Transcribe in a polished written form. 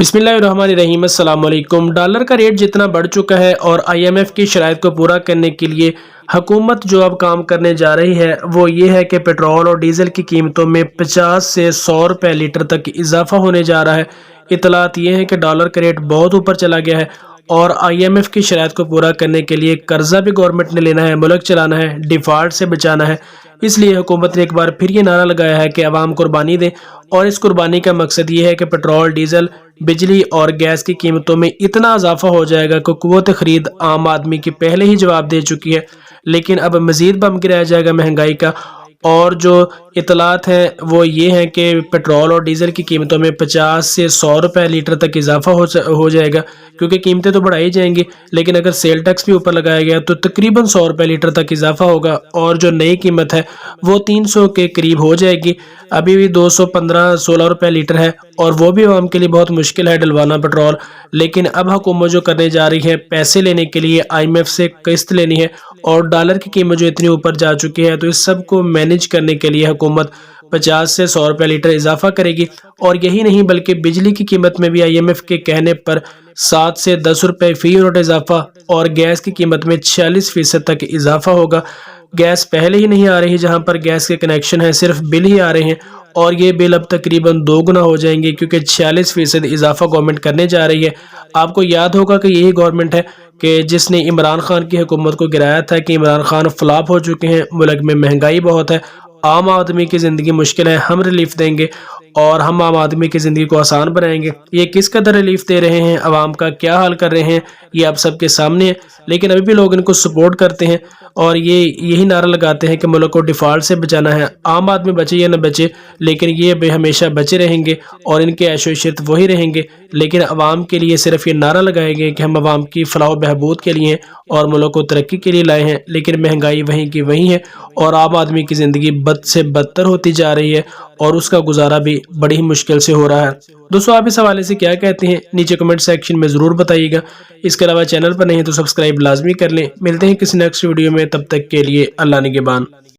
बिस्मिल्लाहिर्रहमानिर्रहीम। अस्सलाम वालेकुम। डॉलर का रेट जितना बढ़ चुका है और IMF की शराइत को पूरा करने के लिए हुकूमत जो अब काम करने जा रही है वो ये है कि पेट्रोल और डीज़ल की कीमतों में 50 से 100 रुपये लीटर तक इजाफा होने जा रहा है। इतलात ये है कि डॉलर का रेट बहुत ऊपर चला गया है और IMF की शराइत को पूरा करने के लिए कर्जा भी गवर्नमेंट ने लेना है, मुल्क चलाना है, डिफ़ॉल्ट से बचाना है। इसलिए हुकूमत ने एक बार फिर ये नारा लगाया है कि अवाम कुर्बानी दें और इस कुर्बानी का मकसद ये है कि पेट्रोल, डीज़ल, बिजली और गैस की कीमतों में इतना इजाफा हो जाएगा कि क़ुव्वत ख़रीद आम आदमी की पहले ही जवाब दे चुकी है, लेकिन अब मज़ीद बम गिराया जाएगा महंगाई का। और जो इतलात हैं वो ये हैं कि पेट्रोल और डीज़ल की कीमतों में 50 से 100 रुपये लीटर तक इजाफा हो जाएगा, क्योंकि कीमतें तो बढ़ाई जाएंगी, लेकिन अगर सेल टैक्स भी ऊपर लगाया गया तो तकरीबन 100 रुपये लीटर तक इजाफा होगा और जो नई कीमत है वो 300 के करीब हो जाएगी। अभी भी 215-16 रुपये लीटर है और वो भी आवाम के लिए बहुत मुश्किल है डलवाना पेट्रोल। लेकिन अब हुकूमत जो करने जा रही है, पैसे लेने के लिए IMF से किस्त लेनी है और डॉलर की कीमत जो इतनी ऊपर जा चुकी है, तो इस सब को मैनेज करने के लिए हुकूमत 50 से 100 रुपये लीटर इजाफा करेगी। और यही नहीं बल्कि बिजली की कीमत में भी IMF के कहने पर 7 से 10 रुपये फी यूनिट इजाफा और गैस की कीमत में 46% तक इजाफा होगा। गैस पहले ही नहीं आ रही, जहां पर गैस के कनेक्शन हैं सिर्फ बिल ही आ रहे हैं और ये बिल अब तकरीबन 2 गुना हो जाएंगे, क्योंकि 46% इजाफा गवर्नमेंट करने जा रही है। आपको याद होगा कि यही गवर्नमेंट है कि जिसने इमरान खान की हुकूमत को गिराया था कि इमरान खान फ्लॉप हो चुके हैं, मुल्क में महंगाई बहुत है, आम आदमी की ज़िंदगी मुश्किल है, हम रिलीफ देंगे और हम आम आदमी की ज़िंदगी को आसान बनाएंगे। ये किस कदर रिलीफ दे रहे हैं, आवाम का क्या हाल कर रहे हैं, ये आप सबके सामने है। लेकिन अभी भी लोग इनको सपोर्ट करते हैं और यही नारा लगाते हैं कि मुल्क को डिफ़ॉल्ट से बचाना है। आम आदमी बचे या न बचे, लेकिन ये बे हमेशा बचे रहेंगे और इनके ऐशो इशरत वही रहेंगे। लेकिन आवाम के लिए सिर्फ ये नारा लगाए गए कि हम आवाम की फलाह बहबूद के लिए और मुल्क को तरक्की के लिए लाए हैं, लेकिन महंगाई वहीं की वहीं है और आम आदमी की ज़िंदगी बद से बदतर होती जा रही है और उसका गुजारा भी बड़ी ही मुश्किल से हो रहा है। दोस्तों, आप इस हवाले से क्या कहते हैं, नीचे कमेंट सेक्शन में ज़रूर बताइएगा। इसके अलावा चैनल पर नहीं तो सब्सक्राइब लाजमी कर लें। मिलते हैं किसी नेक्स्ट वीडियो में, तब तक के लिए अल्लाह निगहबान।